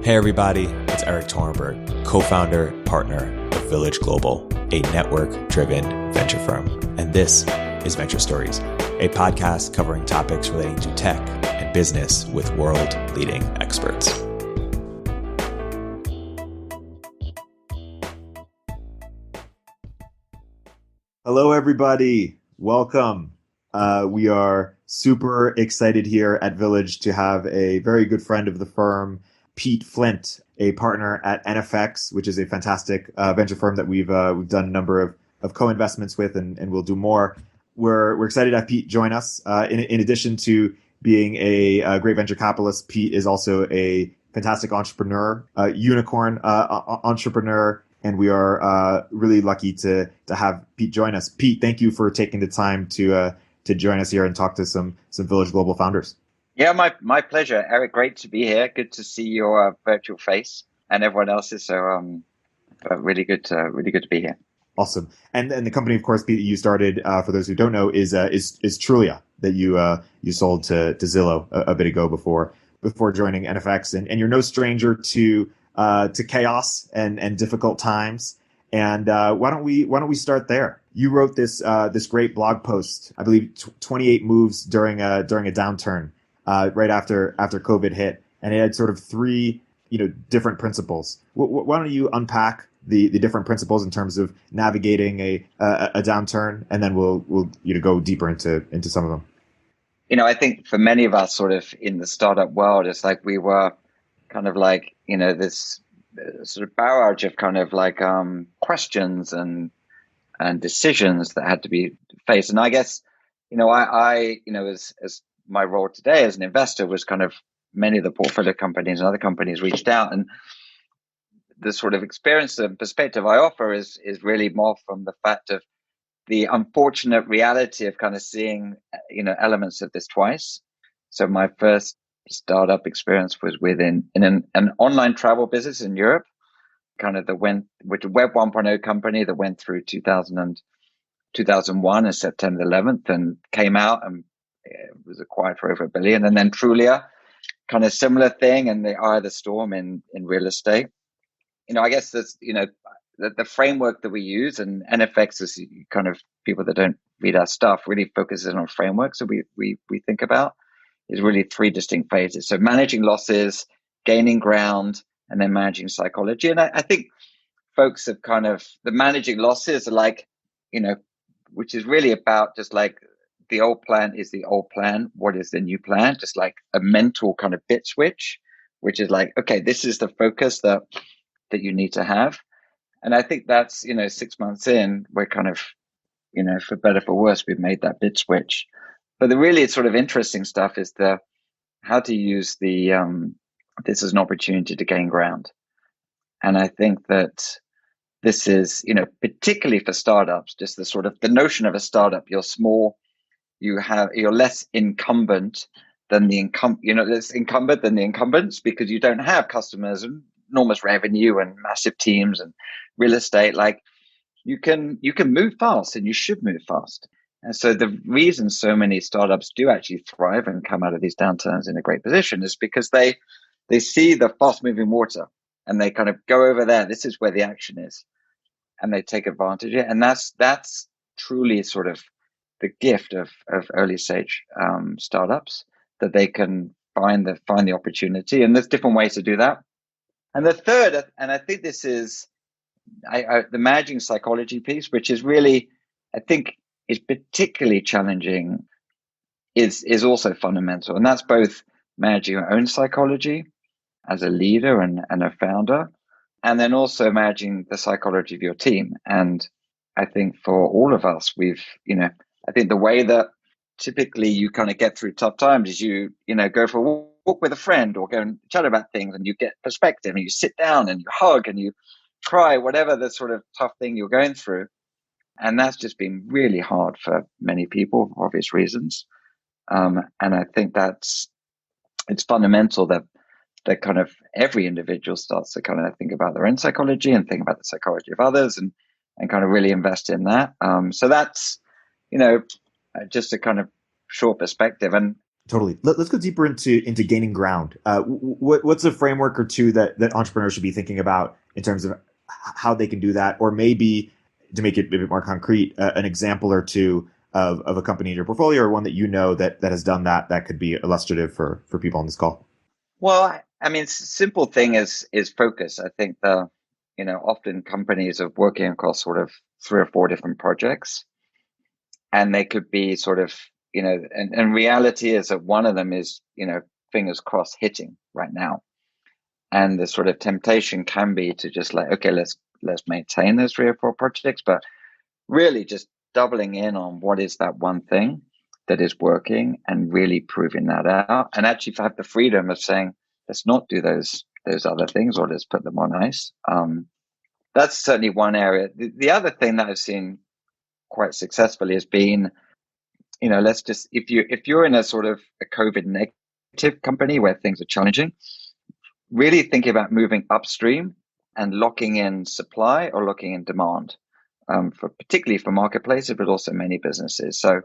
Hey everybody, it's Erik Torenberg, co-founder, partner of Village Global, a network-driven venture firm. And this is Venture Stories, a podcast covering topics relating to tech and business with world-leading experts. Hello everybody, welcome. We are super excited here at Village to have a very good friend of the firm, Pete Flint, a partner at NFX, which is a fantastic venture firm that we've done a number of co-investments with and we'll do more. We're excited to have Pete join us. In addition to being a great venture capitalist, Pete is also a fantastic entrepreneur, unicorn entrepreneur, and we are really lucky to have Pete join us. Pete, thank you for taking the time to join us here and talk to some Village Global founders. Yeah, my pleasure, Erik. Great to be here. Good to see your virtual face and everyone else's. So, really good to be here. Awesome. And the company, of course, Pete, you started, for those who don't know, is Trulia that you sold to Zillow a bit ago before joining NFX, and you're no stranger to chaos and difficult times. And why don't we start there? You wrote this great blog post, I believe, 28 moves during a downturn. Right after COVID hit, and it had sort of three, different principles. Why don't you unpack the different principles in terms of navigating a downturn, and then we'll go deeper into some of them. I think for many of us, sort of in the startup world, it's like we were kind of like this sort of barrage of kind of like questions and decisions that had to be faced, and I guess I as my role today as an investor was kind of many of the portfolio companies and other companies reached out, and the sort of experience and perspective I offer is really more from the fact of the unfortunate reality of kind of seeing elements of this twice. So my first startup experience was within an online travel business in Europe, kind of which Web 1.0 company that went through 2001 and September 11th and came out and it was acquired for over $1 billion. And then Trulia, kind of similar thing, and the eye of the storm in real estate. I guess that's, the framework that we use, and NFX is kind of, people that don't read our stuff really focuses on frameworks that we think about, is really three distinct phases. So managing losses, gaining ground, and then managing psychology. And I think folks have kind of, the managing losses are like, which is really about just like, the old plan is the old plan. What is the new plan? Just like a mental kind of bit switch, which is like, okay, this is the focus that you need to have. And I think that's, 6 months in, we're kind of, for better, for worse, we've made that bit switch. But the really sort of interesting stuff is how to use this as an opportunity to gain ground. And I think that this is, particularly for startups, just the sort of the notion of a startup, you're small, you're less incumbent than less incumbent than the incumbents, because you don't have customers and enormous revenue and massive teams and real estate. Like you can move fast, and you should move fast. And so the reason so many startups do actually thrive and come out of these downturns in a great position is because they see the fast moving water and they kind of go over there. This is where the action is, and they take advantage of it. And that's truly sort of the gift of early stage startups, that they can find the opportunity, and there's different ways to do that. And the third, and I think this is the managing psychology piece, which is really, I think, is particularly challenging, is also fundamental, and that's both managing your own psychology as a leader and a founder, and then also managing the psychology of your team. And I think for all of us, I think the way that typically you kind of get through tough times is you go for a walk with a friend or go and chat about things, and you get perspective, and you sit down and you hug and you cry, whatever the sort of tough thing you're going through. And that's just been really hard for many people for obvious reasons. And I think it's fundamental that kind of every individual starts to kind of think about their own psychology and think about the psychology of others, and kind of really invest in that. So that's, just a kind of short perspective. And Totally. Let's go deeper into gaining ground. What's a framework or two that entrepreneurs should be thinking about in terms of how they can do that, or maybe to make it a bit more concrete, an example or two of a company in your portfolio or one that you know that has done that that could be illustrative for people on this call. Well, I mean, simple thing is focus. I think often companies are working across sort of three or four different projects, and they could be sort of, and reality is that one of them is, fingers crossed hitting right now. And the sort of temptation can be to just like, okay, let's maintain those three or four projects, but really just doubling in on what is that one thing that is working and really proving that out. And actually have the freedom of saying, let's not do those other things, or let's put them on ice. That's certainly one area. The other thing that I've seen quite successfully has been, let's just, if you're in a sort of a COVID negative company where things are challenging, really thinking about moving upstream and locking in supply or locking in demand, for particularly for marketplaces, but also many businesses. So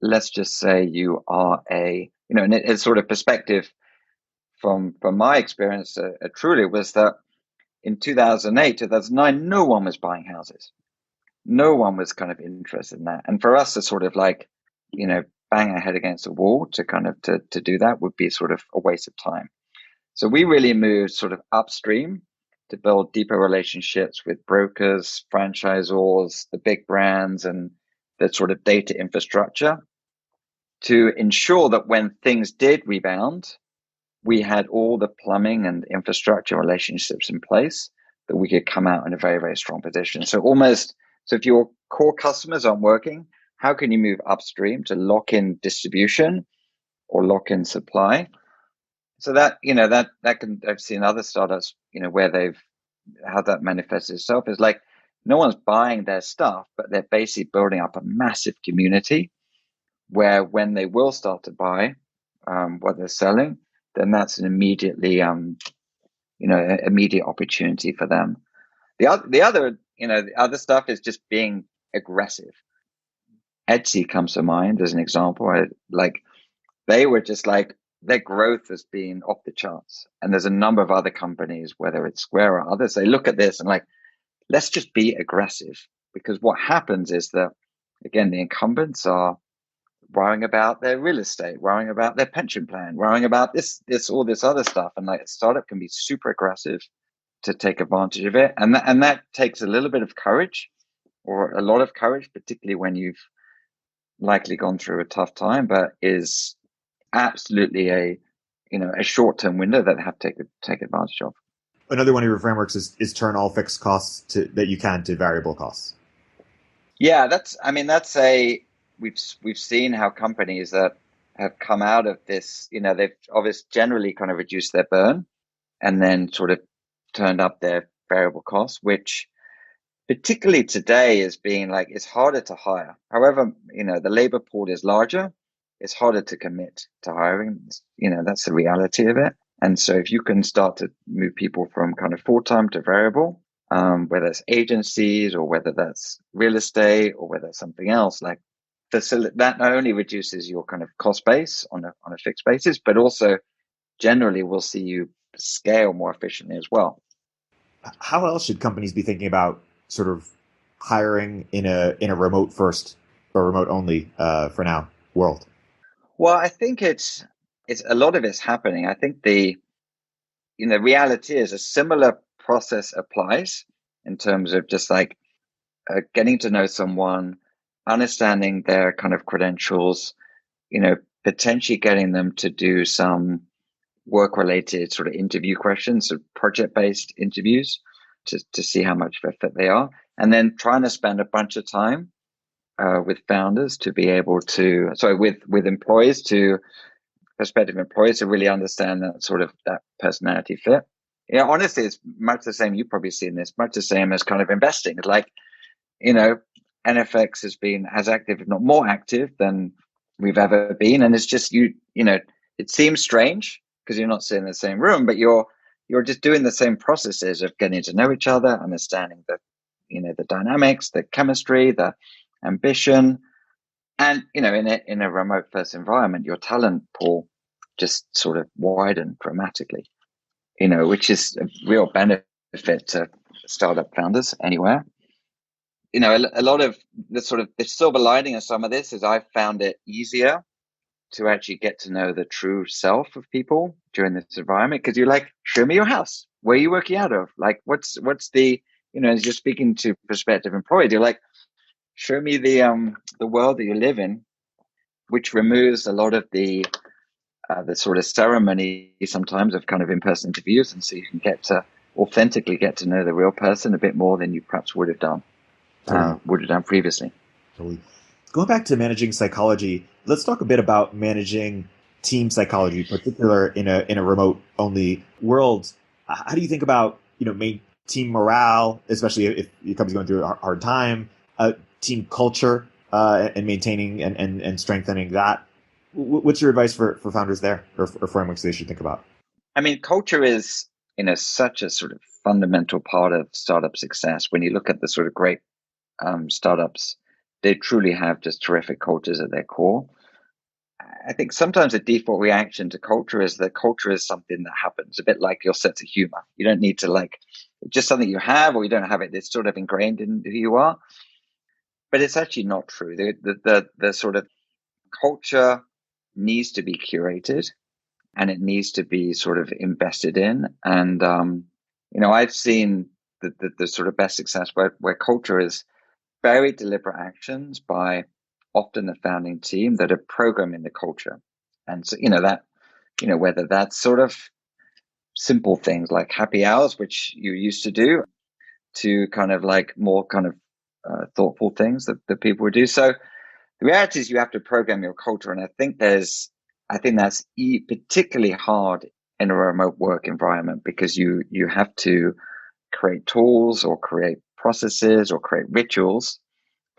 let's just say you are and it's sort of perspective from my experience at Trulia was that in 2008, 2009, no one was buying houses. No one was kind of interested in that. And for us to sort of like, bang our head against the wall to kind of to do that would be sort of a waste of time. So we really moved sort of upstream to build deeper relationships with brokers, franchisors, the big brands, and the sort of data infrastructure to ensure that when things did rebound, we had all the plumbing and infrastructure relationships in place that we could come out in a very, very strong position. So if your core customers aren't working, how can you move upstream to lock in distribution or lock in supply? So that can, I've seen other startups, where how that manifests itself is like no one's buying their stuff, but they're basically building up a massive community where when they will start to buy what they're selling, then that's an immediate opportunity for them. The other stuff is just being aggressive. Etsy comes to mind as an example. They were just like, their growth has been off the charts. And there's a number of other companies, whether it's Square or others, they look at this and like, let's just be aggressive. Because what happens is that, again, the incumbents are worrying about their real estate, worrying about their pension plan, worrying about all this other stuff. And like a startup can be super aggressive to take advantage of it. And that takes a little bit of courage, or a lot of courage, particularly when you've likely gone through a tough time, but is absolutely a short-term window that they have to take advantage of. Another one of your frameworks is turn all fixed costs that you can to variable costs. Yeah, we've seen how companies that have come out of this, they've obviously generally kind of reduced their burn and then sort of turned up their variable costs, which particularly today is being like, it's harder to hire. However, the labor pool is larger, it's harder to commit to hiring. That's the reality of it. And so if you can start to move people from kind of full-time to variable, whether it's agencies or whether that's real estate or whether it's something else, like that not only reduces your kind of cost base on a fixed basis, but also generally will see you scale more efficiently as well. How else should companies be thinking about sort of hiring in a remote first or remote only for now world? Well, I think it's a lot of it's happening. I think the reality is a similar process applies in terms of just like getting to know someone, understanding their kind of credentials, potentially getting them to do some work related sort of interview questions, so project based interviews to see how much of a fit they are. And then trying to spend a bunch of time with founders to be able to, with employees prospective employees to really understand that sort of that personality fit. Honestly, it's much the same. You've probably seen this, much the same as kind of investing. It's like, NFX has been as active, if not more active than we've ever been. And it's just, it seems strange because you're not sitting in the same room, but you're just doing the same processes of getting to know each other, understanding the dynamics, the chemistry, the ambition. And, in a remote first environment, your talent pool just sort of widened dramatically, which is a real benefit to startup founders anywhere. A lot of the silver lining of some of this is I found it easier to actually get to know the true self of people during this environment. Cause you're like, show me your house. Where are you working out of? Like, what's the, as you're speaking to prospective employees, you're like, show me the world that you live in, which removes a lot of the sort of ceremony sometimes of kind of in-person interviews. And so you can authentically get to know the real person a bit more than you perhaps would have done Totally. previously. Totally. Going back to managing psychology, let's talk a bit about managing team psychology, particular in a remote only world. How do you think about team morale, especially if your company's going through a hard time, team culture, and maintaining and strengthening that? What's your advice for founders there, or frameworks they should think about? I mean, culture is, such a sort of fundamental part of startup success. When you look at the sort of great startups, they truly have just terrific cultures at their core. I think sometimes the default reaction to culture is that culture is something that happens, a bit like your sense of humor. You don't need to just something you have or you don't have it. It's sort of ingrained in who you are. But it's actually not true. The sort of culture needs to be curated and it needs to be sort of invested in. And, I've seen the sort of best success where culture is very deliberate actions by often the founding team that are programming the culture. And so, whether that's sort of simple things like happy hours, which you used to do, to kind of like more kind of thoughtful things that people would do. So the reality is you have to program your culture. And I think that's particularly hard in a remote work environment because you have to create tools or create processes or create rituals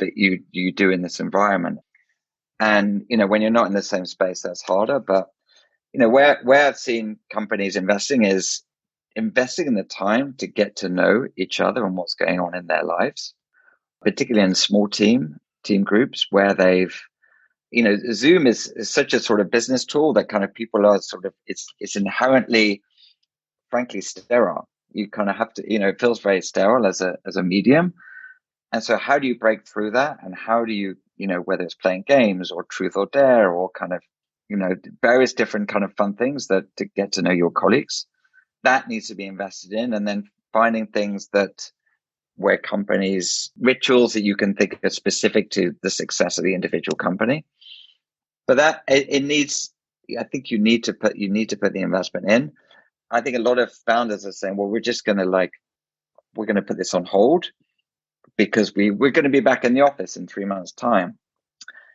that you do in this environment. And, when you're not in the same space, that's harder. But, where I've seen companies investing is investing in the time to get to know each other and what's going on in their lives, particularly in small team groups where Zoom is such a sort of business tool that kind of people are sort of, it's inherently, frankly, sterile. You kind of have to, it feels very sterile as a medium. And so how do you break through that? And how do you, whether it's playing games or truth or dare or kind of, various different kind of fun things that to get to know your colleagues, that needs to be invested in. And then finding things where companies, rituals that you can think are specific to the success of the individual company. But it needs, I think you need to put the investment in. I think a lot of founders are saying, well, we're going to put this on hold because we're going to be back in the office in 3 months' time.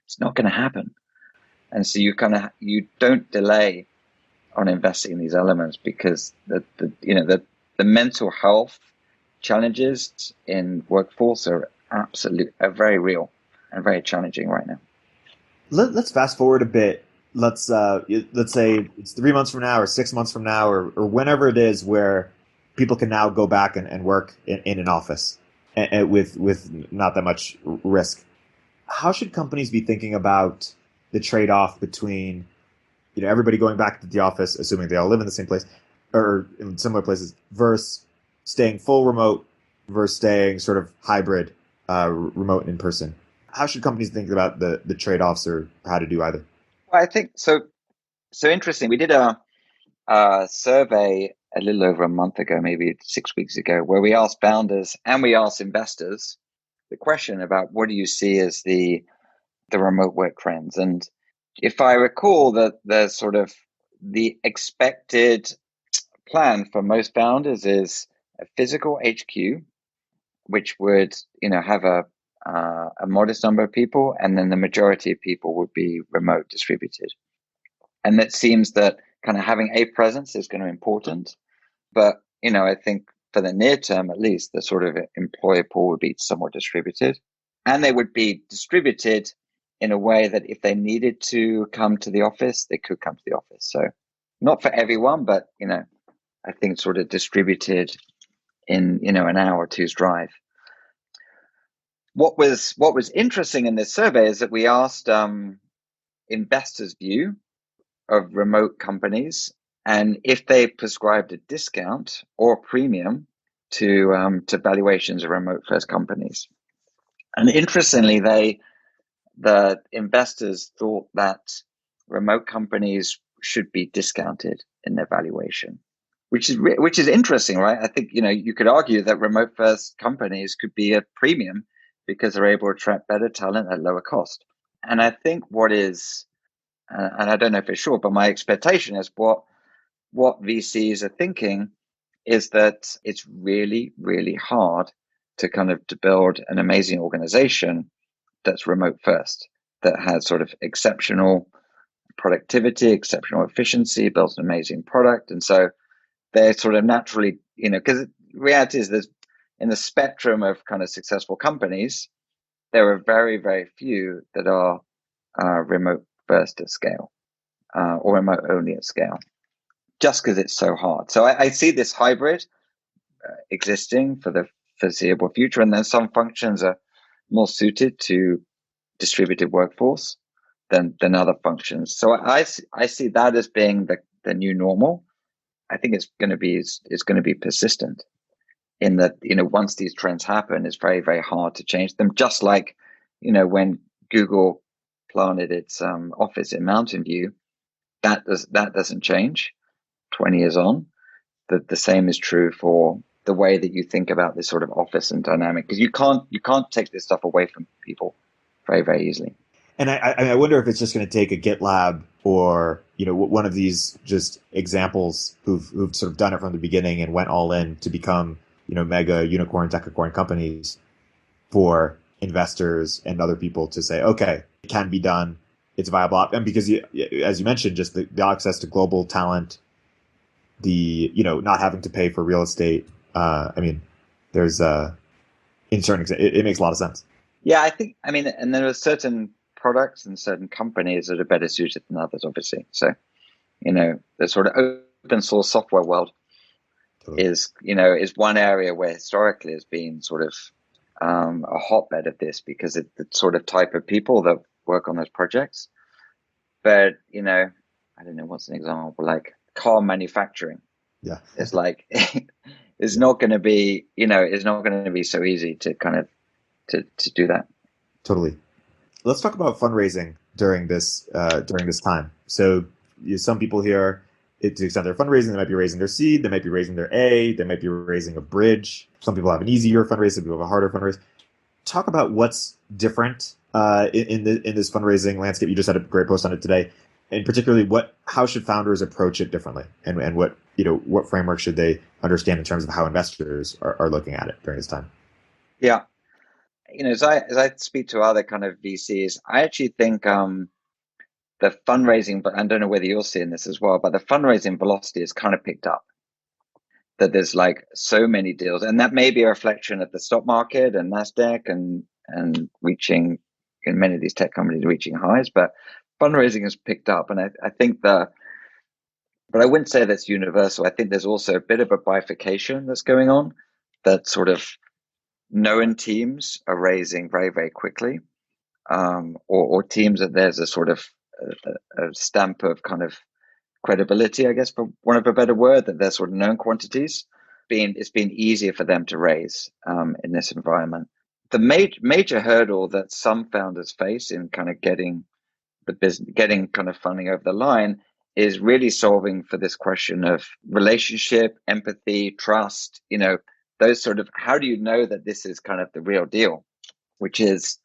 It's not going to happen. And so you don't delay on investing in these elements because the mental health challenges in workforce are very real and very challenging right now. Let's fast forward a bit. Let's say it's 3 months from now or 6 months from now or whenever it is where people can now go back and work in an office and with not that much risk. How should companies be thinking about the trade-off between everybody going back to the office, assuming they all live in the same place or in similar places, versus staying full remote versus staying sort of hybrid, remote and in person? How should companies think about the trade-offs or how to do either? Well, I think so. So interesting. We did a survey a little over a month ago, maybe 6 weeks ago, where we asked founders and we asked investors the question about what do you see as the remote work trends. And if I recall that the sort of the expected plan for most founders is a physical HQ, which would have a modest number of people, and then the majority of people would be remote distributed. And it seems that kind of having a presence is going to be important. But, I think for the near term, at least, the sort of employee pool would be somewhat distributed. And they would be distributed in a way that if they needed to come to the office, they could come to the office. So not for everyone, but, I think sort of distributed in, an hour or two's drive. What was interesting in this survey is that we asked investors' view of remote companies, and if they prescribed a discount or a premium to valuations of remote first companies. And interestingly, the investors thought that remote companies should be discounted in their valuation, which is interesting, right? I think you could argue that remote first companies could be a premium because they're able to attract better talent at lower cost. And I think what is, and I don't know for sure, but my expectation is what VCs are thinking is that it's really, really hard to build an amazing organization that's remote first, that has sort of exceptional productivity, exceptional efficiency, builds an amazing product. And so they're sort of naturally, because the reality is there's in the spectrum of kind of successful companies, there are very, very few that are remote first at scale or remote only at scale, just because it's so hard. So I see this hybrid existing for the foreseeable future, and then some functions are more suited to distributed workforce than other functions. So I see that as being the new normal. I think it's going to be persistent in that, once these trends happen, it's very, very hard to change them. Just like, when Google planted its office in Mountain View, that doesn't change 20 years on. The same is true for the way that you think about this sort of office and dynamic, because you can't take this stuff away from people very, very easily. And I wonder if it's just going to take a GitLab or one of these just examples who've sort of done it from the beginning and went all in to become mega unicorn decacorn companies for investors and other people to say, okay, it can be done, it's viable, and because as you mentioned, just the access to global talent, the not having to pay for real estate. I mean, there's in certain it makes a lot of sense. Yeah, and there are certain products and certain companies that are better suited than others, obviously. So, the sort of open source software world totally. is one area where historically has been sort of a hotbed of this, because it's the sort of type of people that work on those projects. But, I don't know, what's an example, like car manufacturing. Yeah. It's like, it's not going to be, it's not going to be so easy to kind of, to do that. Totally. Let's talk about fundraising during this time. So some people here, to the extent they're fundraising, they might be raising their seed, they might be raising their A, they might be raising a bridge. Some people have an easier fundraise, some people have a harder fundraise. Talk about what's different in this fundraising landscape. You just had a great post on it today, and particularly how should founders approach it differently, and what framework should they understand in terms of how investors are looking at it during this time? Yeah. As I speak to other kind of VCs, I actually think the fundraising, but I don't know whether you're seeing this as well, but the fundraising velocity has kind of picked up. That there's like so many deals, and that may be a reflection of the stock market and Nasdaq and reaching, in many of these tech companies reaching highs, but fundraising has picked up, and I think but I wouldn't say that's universal. I think there's also a bit of a bifurcation that's going on, that sort of known teams are raising very, very quickly, or teams that there's a sort of a stamp of kind of credibility, I guess, for want of a better word, that they're sort of known quantities. It's been easier for them to raise in this environment. The major hurdle that some founders face in kind of getting kind of funding over the line is really solving for this question of relationship, empathy, trust, those sort of, how do you know that this is kind of the real deal, which is,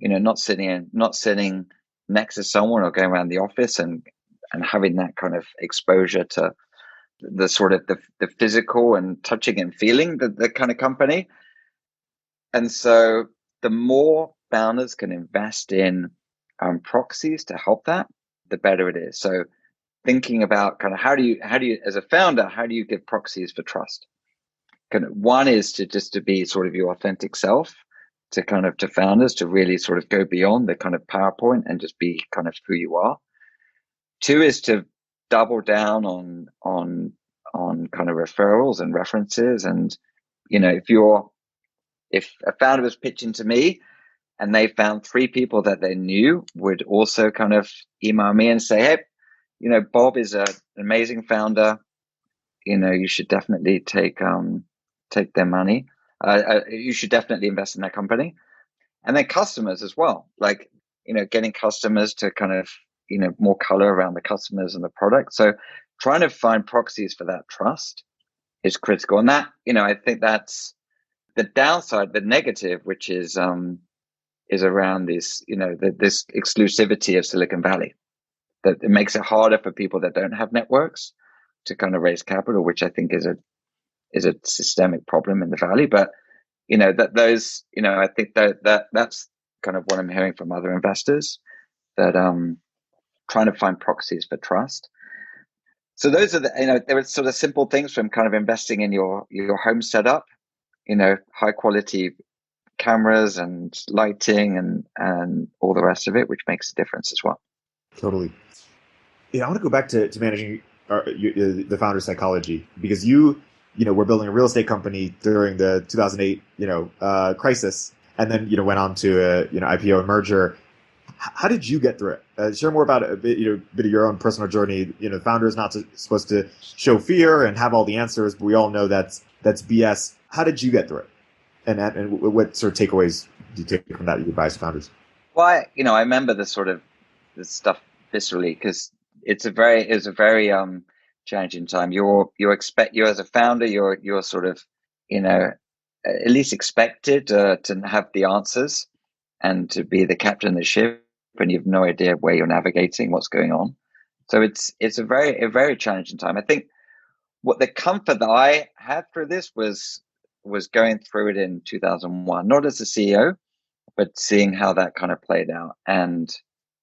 not sitting next to someone or going around the office and having that kind of exposure to the sort of the physical and touching and feeling the kind of company. And so the more founders can invest in proxies to help that, the better it is. So thinking about kind of how do you, as a founder, how do you give proxies for trust? Kind of one is to be sort of your authentic self, to founders to really sort of go beyond the kind of PowerPoint and just be kind of who you are. Two is to double down on kind of referrals and references. And, if you're If a founder was pitching to me and they found three people that they knew would also kind of email me and say, hey, Bob is an amazing founder. You should definitely take their money. You should definitely invest in that company. And then customers as well, like, getting customers to kind of, more color around the customers and the product. So trying to find proxies for that trust is critical. And that, I think that's the downside, the negative, which is around this, this exclusivity of Silicon Valley, that it makes it harder for people that don't have networks to kind of raise capital, which I think is a systemic problem in the Valley. But I think that's kind of what I'm hearing from other investors, that trying to find proxies for trust. So those are there are sort of simple things, from kind of investing in your home setup, high quality cameras and lighting and all the rest of it, which makes a difference as well. Totally. Yeah, I want to go back to managing the founder's psychology, because we're building a real estate company during the 2008, crisis, and then, went on to a, IPO and merger. How did you get through it? Share more about a bit of your own personal journey. The founder is not supposed to show fear and have all the answers, but we all know that's BS. How did you get through it? And what sort of takeaways do you take from that you advise founders? Well, I remember this stuff viscerally, because it's a very challenging time. You as a founder, you're sort of, at least expected to have the answers and to be the captain of the ship, and you have no idea where you're navigating, what's going on. So it's a very challenging time. I think what the comfort that I had through this was going through it in 2001, not as a CEO, but seeing how that kind of played out. And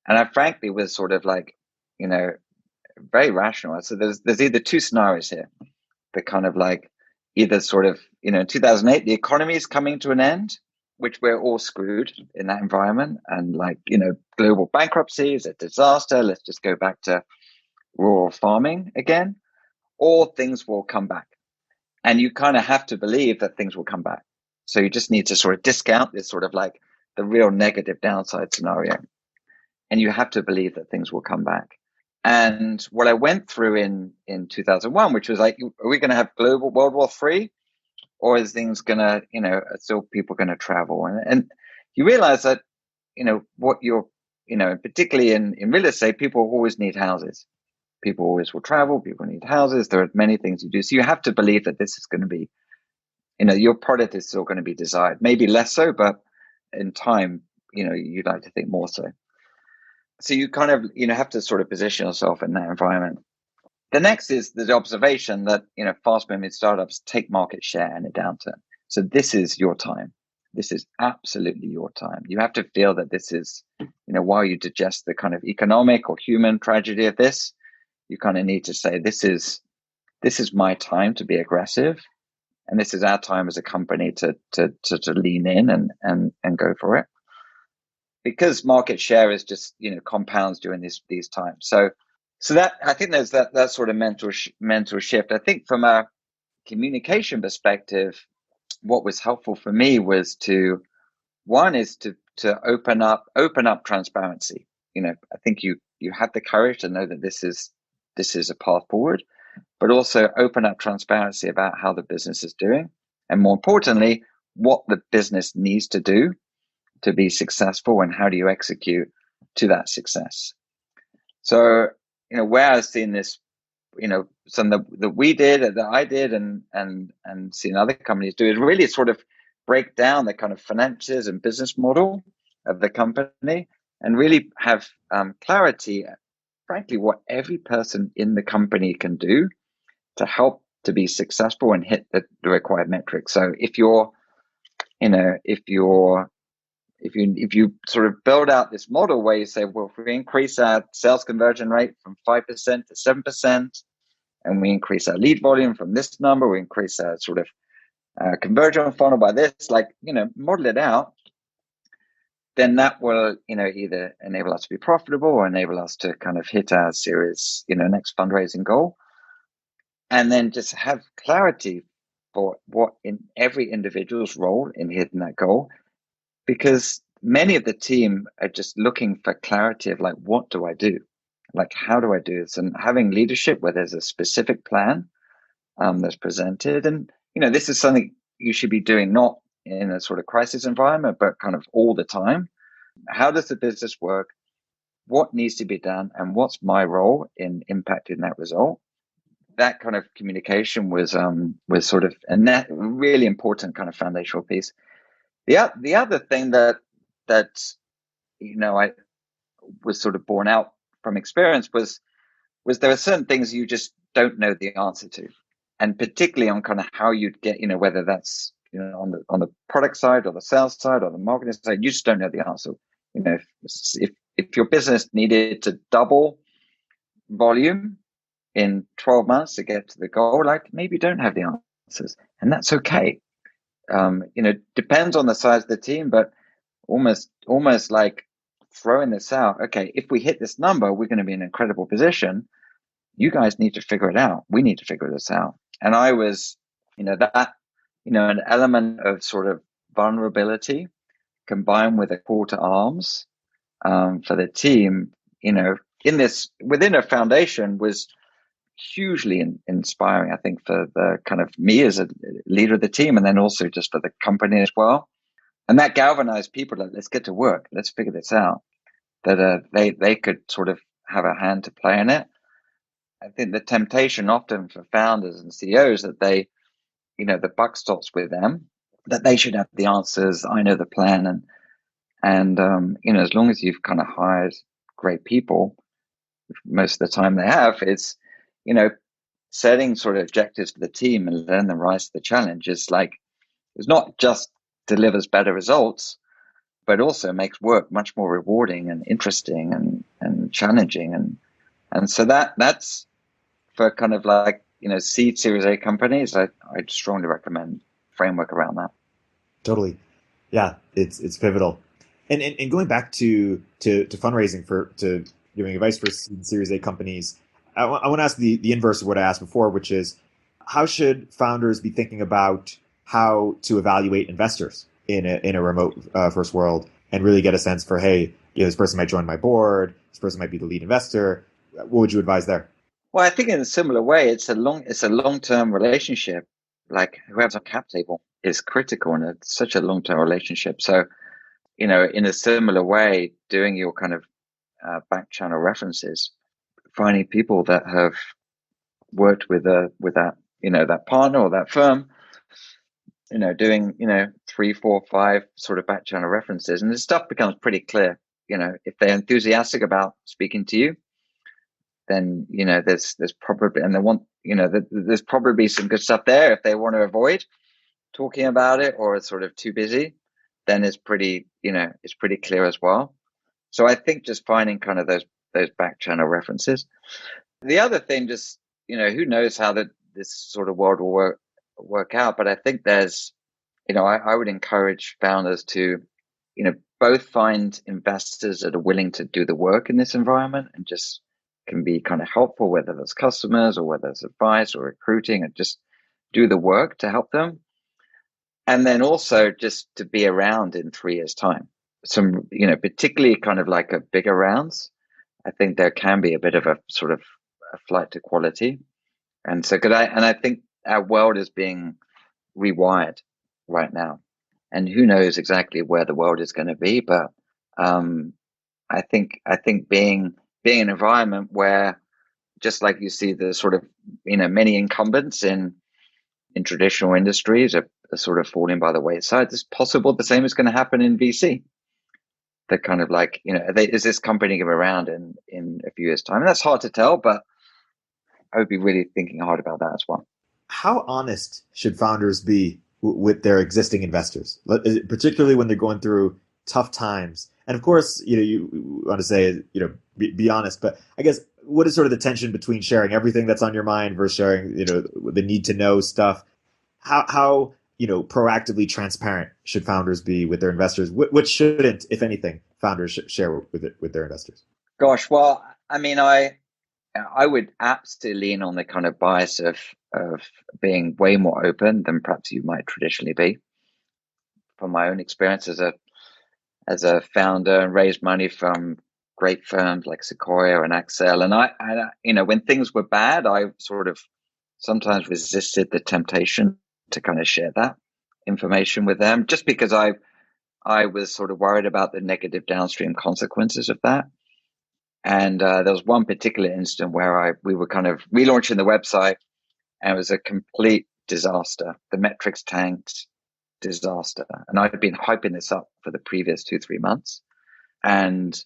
I frankly was sort of like, very rational. So there's either two scenarios here. The kind of like, either sort of, in 2008, the economy is coming to an end, which we're all screwed in that environment. And like, global bankruptcy is a disaster. Let's just go back to rural farming again, or things will come back. And you kind of have to believe that things will come back. So you just need to sort of discount this sort of like the real negative downside scenario. And you have to believe that things will come back. And what I went through in 2001, which was like, are we going to have global World War III? Or is things going to, still people going to travel? And you realize that, what you're, particularly in real estate, people always need houses. People always will travel. People need houses. There are many things you do. So you have to believe that this is going to be, your product is still going to be desired. Maybe less so, but in time, you'd like to think more so. So you kind of, have to sort of position yourself in that environment. The next is the observation that, fast moving startups take market share in a downturn. So this is your time. This is absolutely your time. You have to feel that this is, while you digest the kind of economic or human tragedy of this, you kind of need to say, this is my time to be aggressive. And this is our time as a company to lean in and go for it. Because market share is just, compounds during these times. So that, I think there's that sort of mental shift. I think from a communication perspective, what was helpful for me was to open up transparency. I think you have the courage to know that this is a path forward, but also open up transparency about how the business is doing, and more importantly, what the business needs to do to be successful, and how do you execute to that success. So, where I've seen this, some that we did, that I did, and seen other companies do, is really sort of break down the kind of finances and business model of the company, and really have clarity, frankly, what every person in the company can do to help to be successful and hit the required metrics. So if you sort of build out this model where you say, well, if we increase our sales conversion rate from 5% to 7%, and we increase our lead volume from this number, we increase our sort of conversion funnel by this, model it out, then that will, either enable us to be profitable or enable us to kind of hit our series, next fundraising goal. And then just have clarity for what in every individual's role in hitting that goal, because many of the team are just looking for clarity of like, what do I do? Like, how do I do this? And having leadership where there's a specific plan that's presented. And, this is something you should be doing not in a sort of crisis environment, but kind of all the time. How does the business work? What needs to be done? And what's my role in impacting that result? That kind of communication was sort of a really important kind of foundational piece. The other thing that I was sort of borne out from experience was there are certain things you just don't know the answer to, and particularly on kind of how you'd get, whether that's on the product side or the sales side or the marketing side, you just don't know the answer. If your business needed to double volume in 12 months to get to the goal, like maybe you don't have the answers, and that's okay. Depends on the size of the team, but almost like throwing this out. Okay, if we hit this number, we're going to be in an incredible position. You guys need to figure it out. We need to figure this out. And I was, an element of sort of vulnerability combined with a call to arms for the team, within a foundation was hugely inspiring, I think, for the kind of me as a leader of the team, and then also just for the company as well. And that galvanized people that let's get to work, let's figure this out, that they could sort of have a hand to play in it. I think the temptation often for founders and CEOs that they, the buck stops with them, that they should have the answers. I know the plan. And as long as you've kind of hired great people, most of the time they have, it's, setting sort of objectives for the team and letting them rise to the challenge is like, it's not just delivers better results, but also makes work much more rewarding and interesting and challenging. And so that's for kind of like, seed Series A companies, I'd strongly recommend framework around that. Totally. Yeah, it's pivotal. And going back to fundraising to giving advice for Series A companies, I want to ask the inverse of what I asked before, which is how should founders be thinking about how to evaluate investors in a remote first world and really get a sense for, hey, this person might join my board, this person might be the lead investor. What would you advise there? Well, I think in a similar way, it's a long-term relationship. Like whoever's on cap table is critical, and it's such a long-term relationship. So, in a similar way, doing your kind of back channel references, finding people that have worked with that, that partner or that firm, doing, 3, 4, 5 sort of back channel references, and this stuff becomes pretty clear. If they're enthusiastic about speaking to you, then, there's probably, and they want, there's probably some good stuff there. If they want to avoid talking about it or it's sort of too busy, then it's pretty, it's pretty clear as well. So I think just finding kind of those back channel references. The other thing, just, who knows how this sort of world will work out, but I think there's, I would encourage founders to, both find investors that are willing to do the work in this environment and just can be kind of helpful, whether that's customers or whether it's advice or recruiting, and just do the work to help them. And then also just to be around in 3 years' time. Some, particularly kind of like a bigger rounds, I think there can be a bit of a sort of a flight to quality. And so I think our world is being rewired right now. And who knows exactly where the world is going to be, but I think being an environment where, just like you see the sort of, many incumbents in traditional industries are sort of falling by the wayside, it's possible the same is going to happen in VC. They're kind of like, is this company going to be around in a few years' time? And that's hard to tell, but I would be really thinking hard about that as well. How honest should founders be with their existing investors, particularly when they're going through tough times? And of course, you want to say, be honest, but I guess what is sort of the tension between sharing everything that's on your mind versus sharing, the need to know stuff? How proactively transparent should founders be with their investors? What shouldn't, if anything, founders should share with their investors? Gosh, well, I mean, I would absolutely lean on the kind of bias of of being way more open than perhaps you might traditionally be. From my own experience as a founder, and raised money from great firms like Sequoia and Accel. And when things were bad, I sort of sometimes resisted the temptation to kind of share that information with them, just because I was sort of worried about the negative downstream consequences of that. And there was one particular instant where we were kind of relaunching the website, and it was a complete disaster. The metrics tanked, disaster. And I'd been hyping this up for the previous 2-3 months. And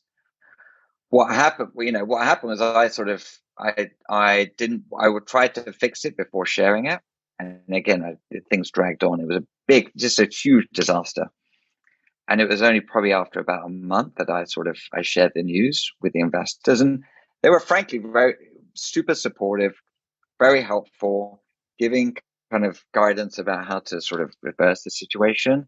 what happened was I would try to fix it before sharing it. And again, things dragged on. It was just a huge disaster. And it was only probably after about a month that I shared the news with the investors. And they were frankly very super supportive, very helpful, giving kind of guidance about how to sort of reverse the situation.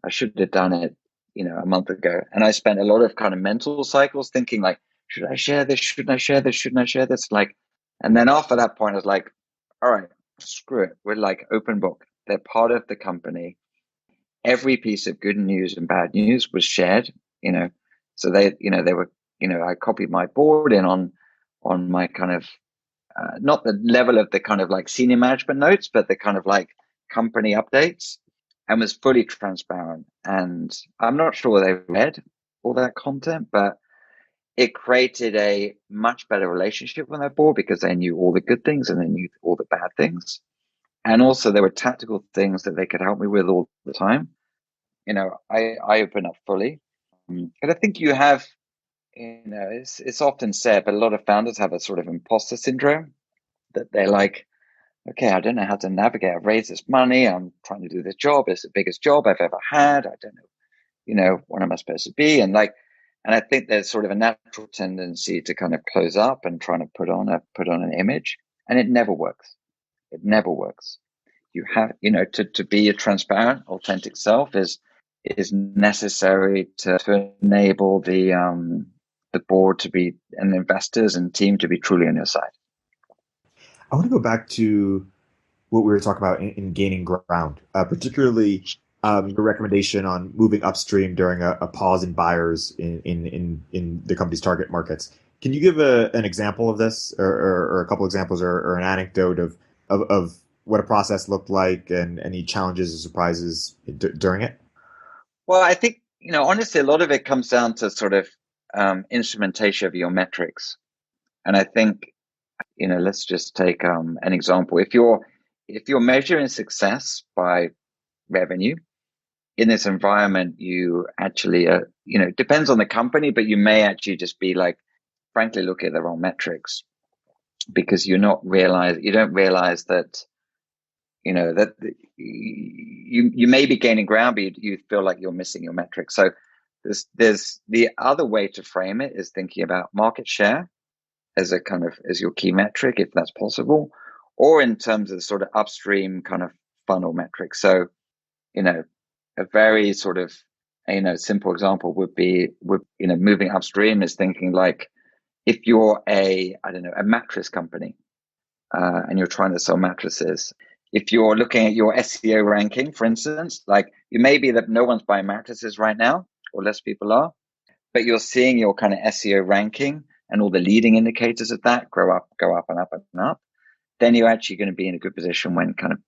I should have done it, a month ago. And I spent a lot of kind of mental cycles thinking like, should I share this? Shouldn't I share this? Shouldn't I share this? And then after that point, I was like, all right, screw it. We're like open book. They're part of the company. Every piece of good news and bad news was shared, so they were, I copied my board in on my kind of, not the level of the kind of like senior management notes, but the kind of like company updates, and was fully transparent. And I'm not sure they read all that content, but it created a much better relationship with that board because they knew all the good things and they knew all the bad things. And also there were tactical things that they could help me with all the time. I open up fully. And I think you have, it's often said, but a lot of founders have a sort of imposter syndrome that they're like, okay, I don't know how to navigate. I've raised this money. I'm trying to do this job. It's the biggest job I've ever had. I don't know, what am I supposed to be? And I think there's sort of a natural tendency to kind of close up and trying to put on an image, and it never works. It never works. You have, to be a transparent, authentic self is necessary to enable the board to be, and investors and team to be truly on your side. I want to go back to what we were talking about in gaining ground, particularly your recommendation on moving upstream during a pause in buyers in the company's target markets. Can you give an example of this, or a couple examples, or an anecdote of what a process looked like and any challenges or surprises during it? Well, I think, honestly, a lot of it comes down to sort of instrumentation of your metrics. And I think, let's just take an example. If you're measuring success by revenue in this environment, you actually, depends on the company, but you may actually just be like, frankly, look at the wrong metrics, because you don't realize that, that you may be gaining ground, but you feel like you're missing your metrics. So there's the other way to frame it is thinking about market share as your key metric, if that's possible, or in terms of the sort of upstream kind of funnel metrics. So, a very sort of, simple example would be, moving upstream is thinking like, if you're a mattress company, and you're trying to sell mattresses, if you're looking at your SEO ranking, for instance, like it may be that no one's buying mattresses right now, or less people are, but you're seeing your kind of SEO ranking and all the leading indicators of that go up and up and up, then you're actually going to be in a good position when kind of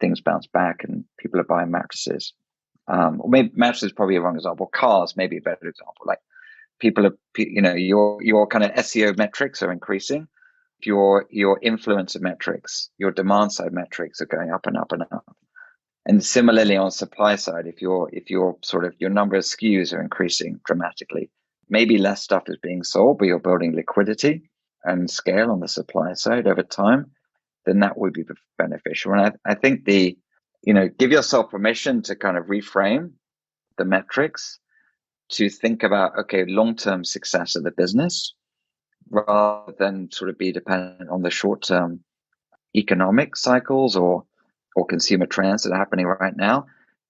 things bounce back and people are buying mattresses. Or maybe mattresses is probably a wrong example. Cars may be a better example. Like people are, your kind of SEO metrics are increasing. Your influencer metrics, your demand side metrics are going up and up and up. And similarly on supply side, if your sort of your number of SKUs are increasing dramatically, maybe less stuff is being sold, but you're building liquidity and scale on the supply side over time, then that would be beneficial. And I think give yourself permission to kind of reframe the metrics to think about, okay, long-term success of the business, rather than sort of be dependent on the short-term economic cycles or consumer trends that are happening right now.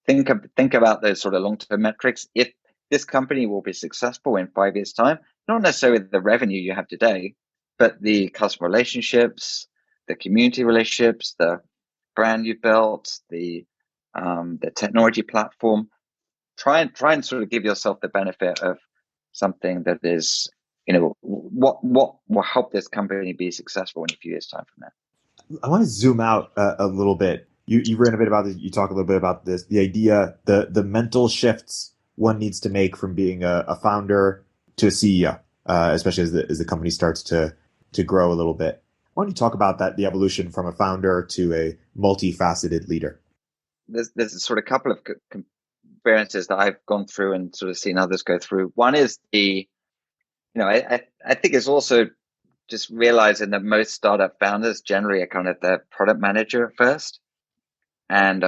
Think about those sort of long-term metrics. If this company will be successful in 5 years' time, not necessarily the revenue you have today, but the customer relationships, the community relationships, the brand you built, the technology platform. Try and sort of give yourself the benefit of something that is, what will help this company be successful in a few years' time from now. I want to zoom out a little bit. You've written a bit about this. You talk a little bit about this. The idea, the mental shifts one needs to make from being a founder to a CEO, especially as the company starts to grow a little bit. Why don't you talk about that, the evolution from a founder to a multifaceted leader? There's a sort of couple of experiences that I've gone through and sort of seen others go through. One is I think it's also just realizing that most startup founders generally are kind of the product manager at first. And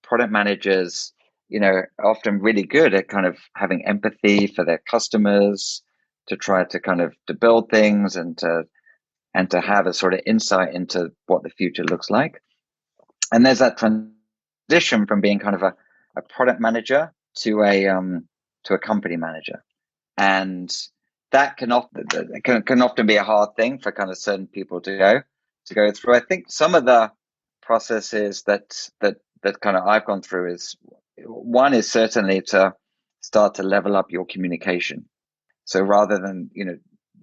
product managers, are often really good at kind of having empathy for their customers, to try to kind of to build things and to have a sort of insight into what the future looks like. And there's that transition from being kind of a product manager to a company manager. And that can often be a hard thing for kind of certain people to go through. I think some of the processes that kind of I've gone through is, one is certainly to start to level up your communication. So rather than,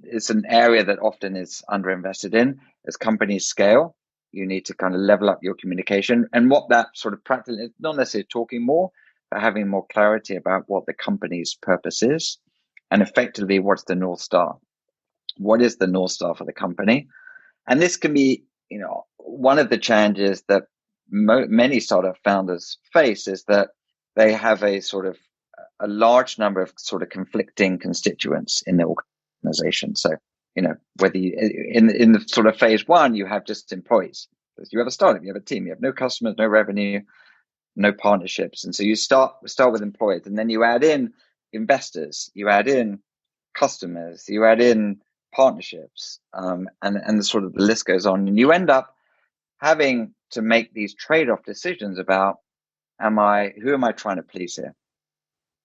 it's an area that often is underinvested in. As companies scale, you need to kind of level up your communication. And what that sort of practically is, not necessarily talking more, but having more clarity about what the company's purpose is, and effectively what's the North Star. What is the North Star for the company? And this can be, one of the challenges that many startup founders face is that they have a large number of sort of conflicting constituents in their organization. So, whether in the sort of phase one, you have just employees. You have a startup, you have a team, you have no customers, no revenue, no partnerships. And so you start with employees, and then you add in investors, you add in customers, you add in partnerships, and the sort of the list goes on. And you end up having to make these trade-off decisions about, who am I trying to please here?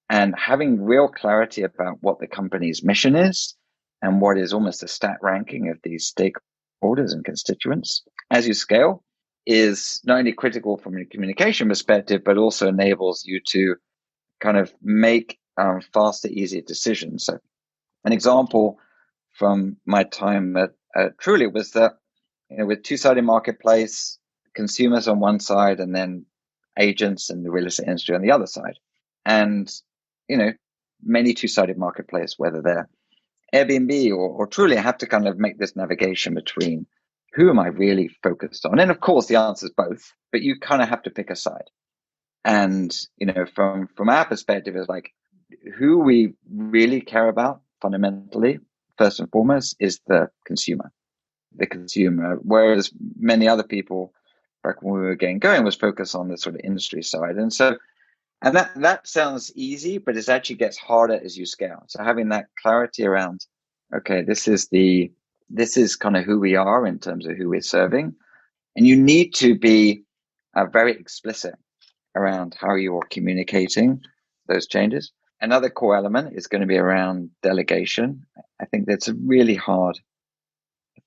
And having real clarity about what the company's mission is and what is almost a stat ranking of these stakeholders and constituents as you scale is not only critical from a communication perspective, but also enables you to kind of make faster, easier decisions. So an example from my time at Trulia was that, with two-sided marketplace, consumers on one side and then agents and the real estate industry on the other side. And, many two-sided marketplace, whether they're Airbnb or Trulia, have to kind of make this navigation between who am I really focused on? And of course, the answer is both, but you kind of have to pick a side. And, from our perspective, it's like, who we really care about fundamentally, first and foremost, is the consumer. Whereas many other people back when we were getting going was focused on the sort of industry side. And that sounds easy, but it actually gets harder as you scale. So having that clarity around, okay, this is kind of who we are in terms of who we're serving. And you need to be very explicit around how you're communicating those changes. Another core element is going to be around delegation. I think that's a really hard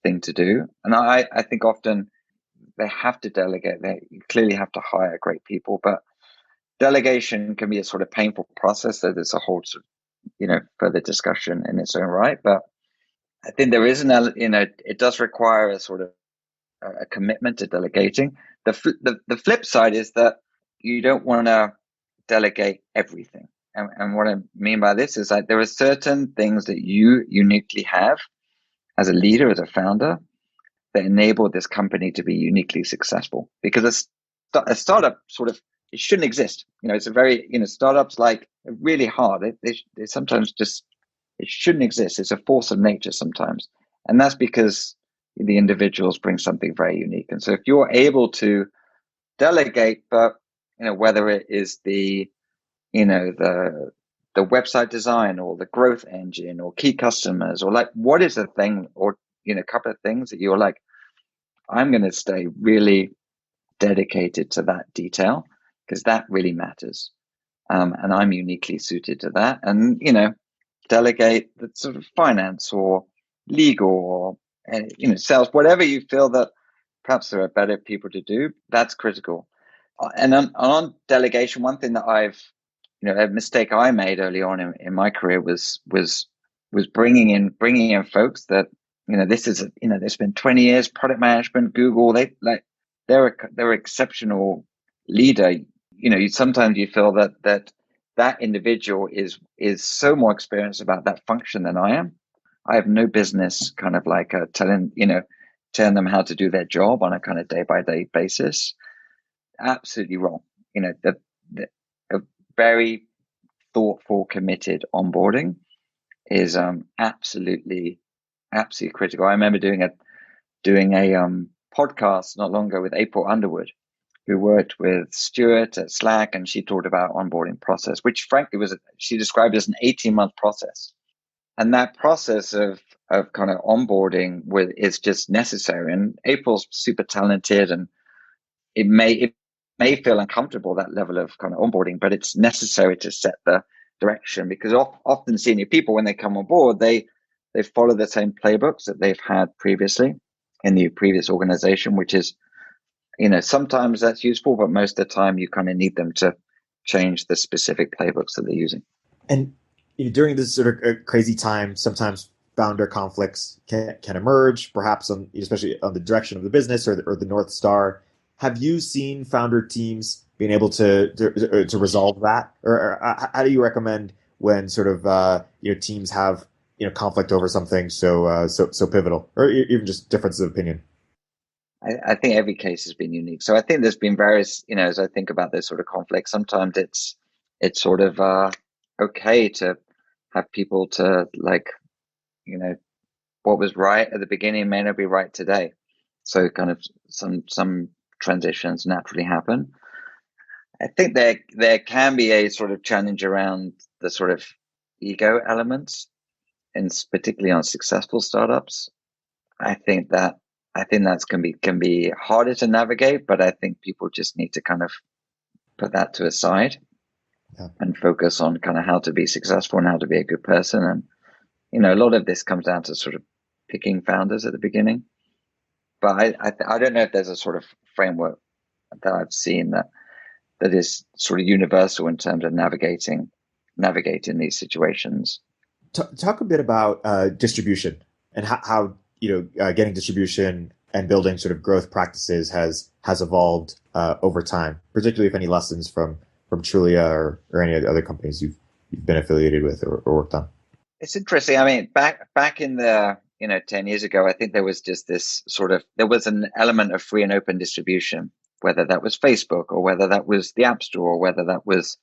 thing to do. And I think often they have to delegate. They clearly have to hire great people, but delegation can be a sort of painful process. So there's a whole sort of, further discussion in its own right. But I think there is it does require a sort of a commitment to delegating. The flip side is that you don't want to delegate everything. And what I mean by this is that there are certain things that you uniquely have as a leader, as a founder, that enable this company to be uniquely successful. Because a startup sort of, it shouldn't exist. It's a very, startups like really hard. They sometimes just, it shouldn't exist. It's a force of nature sometimes. And that's because the individuals bring something very unique. And so if you're able to delegate, but, whether it is the website design or the growth engine or key customers, or like, what is the thing, or, a couple of things that you're like, I'm going to stay really dedicated to that detail because that really matters. And I'm uniquely suited to that. And, delegate the sort of finance or legal or, sales, whatever you feel that perhaps there are better people to do. That's critical. And on delegation, one thing that a mistake I made early on in my career was bringing in folks that, this is, there's been 20 years product management, Google, they're exceptional leader. Sometimes you feel that individual is so more experienced about that function than I am. I have no business kind of like telling them how to do their job on a kind of day by day basis. Absolutely wrong. The a very thoughtful, committed onboarding is absolutely critical. I remember doing a podcast not long ago with April Underwood, who worked with Stuart at Slack, and she talked about onboarding process, which frankly she described as an 18-month process. And that process of kind of onboarding is just necessary. And April's super talented, and it may feel uncomfortable, that level of kind of onboarding, but it's necessary to set the direction, because often senior people, when they come on board, they follow the same playbooks that they've had previously in the previous organization, which is, sometimes that's useful, but most of the time you kind of need them to change the specific playbooks that they're using. And during this sort of crazy time, sometimes founder conflicts can emerge, perhaps especially on the direction of the business or the North Star. Have you seen founder teams being able to resolve that, or how do you recommend when sort of teams have conflict over something so pivotal, or even just differences of opinion? I think every case has been unique. So I think there's been various, as I think about this sort of conflict, sometimes it's sort of okay to have people to what was right at the beginning may not be right today. So kind of some transitions naturally happen. I think there can be a sort of challenge around the sort of ego elements, and particularly on successful startups. I think that's can be harder to navigate, but I think people just need to kind of put that to a side and focus on kind of how to be successful and how to be a good person. And a lot of this comes down to sort of picking founders at the beginning. But I don't know if there's a sort of framework that I've seen that is sort of universal in terms of navigating these situations. Talk a bit about distribution and how getting distribution and building sort of growth practices has evolved over time, particularly if any lessons from Trulia or any of the other companies you've been affiliated with or worked on. It's interesting. I mean, back in the 10 years ago, I think there was just this there was an element of free and open distribution, whether that was Facebook or whether that was the App Store or whether that was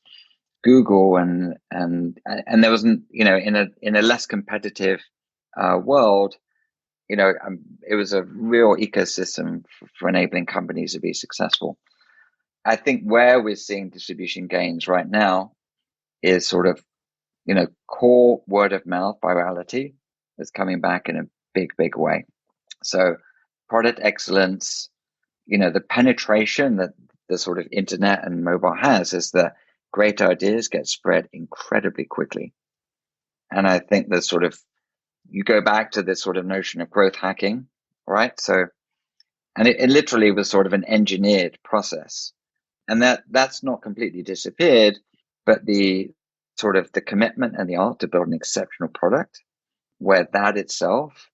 Google, and there wasn't, in a less competitive world, it was a real ecosystem for enabling companies to be successful. I think where we're seeing distribution gains right now is sort of, core word of mouth virality is coming back in a big way. So product excellence, the penetration that the sort of internet and mobile has is that great ideas get spread incredibly quickly. And I think there's sort of, you go back to this sort of notion of growth hacking, right? So, and it literally was sort of an engineered process. And that's not completely disappeared, but the sort of the commitment and the art to build an exceptional product, where that itself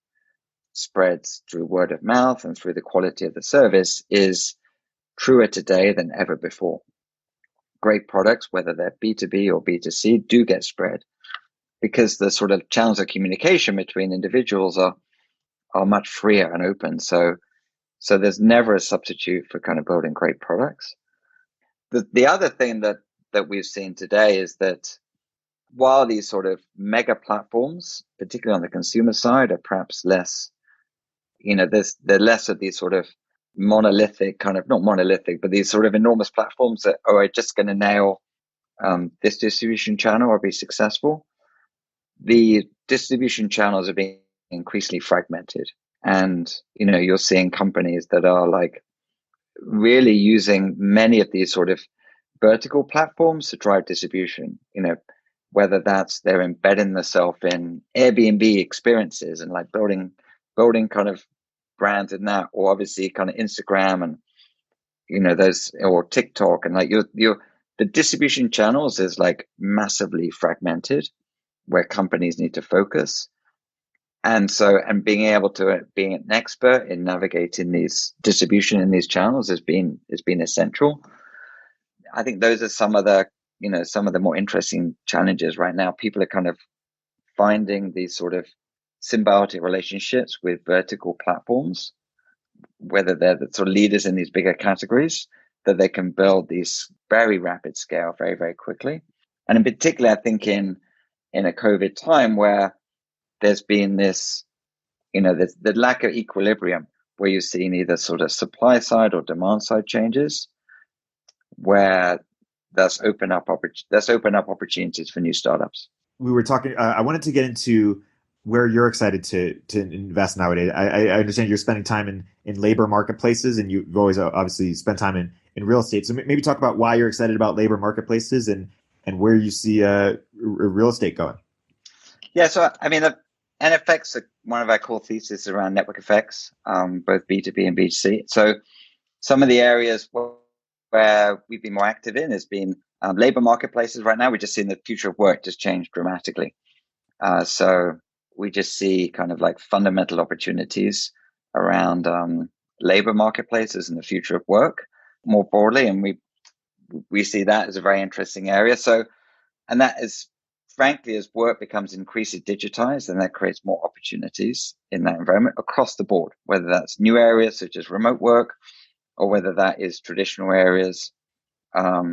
spreads through word of mouth and through the quality of the service, is truer today than ever before. Great products, whether they're B2B or B2C, do get spread because the sort of channels of communication between individuals are much freer and open. So there's never a substitute for kind of building great products. The other thing that we've seen today is that while these sort of mega platforms, particularly on the consumer side, are perhaps less, there's less of these sort of monolithic, kind of not monolithic, but these sort of enormous platforms that are just going to nail this distribution channel or be successful. The distribution channels are being increasingly fragmented, and you're seeing companies that are like really using many of these sort of vertical platforms to drive distribution. Whether that's they're embedding themselves in Airbnb experiences and like building kind of brands in that, or obviously kind of Instagram and, those, or TikTok, and like the distribution channels is like massively fragmented where companies need to focus. And being able to being an expert in navigating these distribution in these channels has been essential. I think those are some of the more interesting challenges right now. People are kind of finding these sort of symbiotic relationships with vertical platforms, whether they're the sort of leaders in these bigger categories, that they can build these very rapid scale very, very quickly. And in particular, I think in a COVID time where there's been this, the lack of equilibrium, where you're seeing either sort of supply side or demand side changes, where that's open up opportunities for new startups. We were talking. I wanted to get into where you're excited to invest nowadays. I understand you're spending time in labor marketplaces, and you've always obviously spent time in real estate. So maybe talk about why you're excited about labor marketplaces and where you see real estate going. Yeah, so I mean, NFX, one of our core theses around network effects, both B2B and B2C. So some of the areas where we've been more active in has been labor marketplaces. Right now, we're just seeing the future of work just change dramatically. So we just see kind of like fundamental opportunities around labor marketplaces and the future of work more broadly. And we see that as a very interesting area. So, and that is, frankly, as work becomes increasingly digitized, then that creates more opportunities in that environment across the board, whether that's new areas such as remote work, or whether that is traditional areas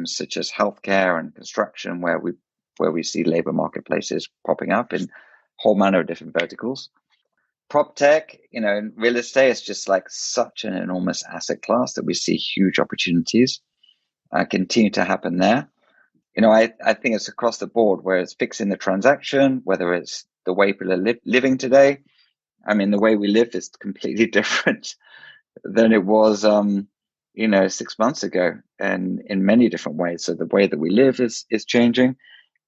such as healthcare and construction, where we see labor marketplaces popping up in a whole manner of different verticals. Prop tech, in real estate, is just like such an enormous asset class that we see huge opportunities continue to happen there. I think it's across the board, where it's fixing the transaction, whether it's the way people are living today. I mean, the way we live is completely different than it was 6 months ago, and in many different ways. So the way that we live is changing.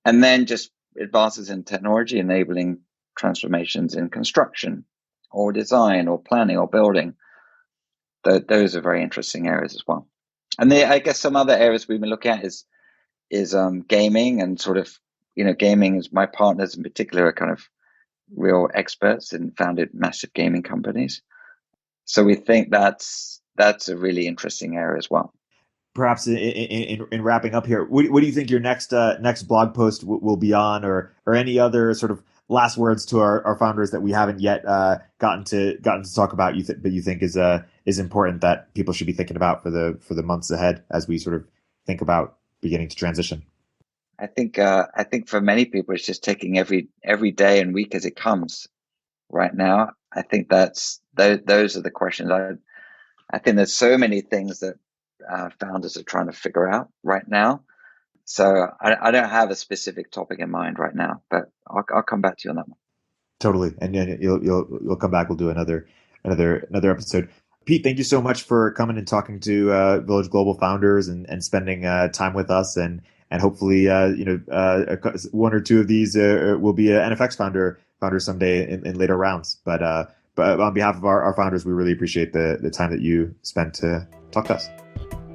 And then just advances in technology enabling transformations in construction or design or planning or building. Those are very interesting areas as well. And I guess some other areas we've been looking at is gaming, and sort of, gaming is, my partners in particular are kind of real experts and founded massive gaming companies. So we think that's a really interesting area as well. Perhaps in wrapping up here, what do you think your next blog post will be on, or any other sort of last words to our founders that we haven't yet gotten to talk about? But you think is important that people should be thinking about for the months ahead as we sort of think about beginning to transition? I think for many people, it's just taking every day and week as it comes. Right now, I think those are the questions. I think there's so many things that founders are trying to figure out right now. So I don't have a specific topic in mind right now, but I'll come back to you on that one. Totally, and you'll come back. We'll do another episode. Pete, thank you so much for coming and talking to Village Global founders and spending time with us, and hopefully one or two of these will be an NFX founder someday in later rounds. But on behalf of our founders, we really appreciate the time that you spent to talk to us.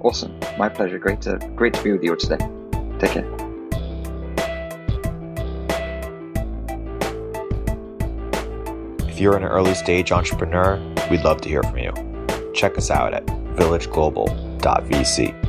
Awesome. My pleasure. Great to be with you today. Take care. If you're an early stage entrepreneur, we'd love to hear from you. Check us out at villageglobal.vc.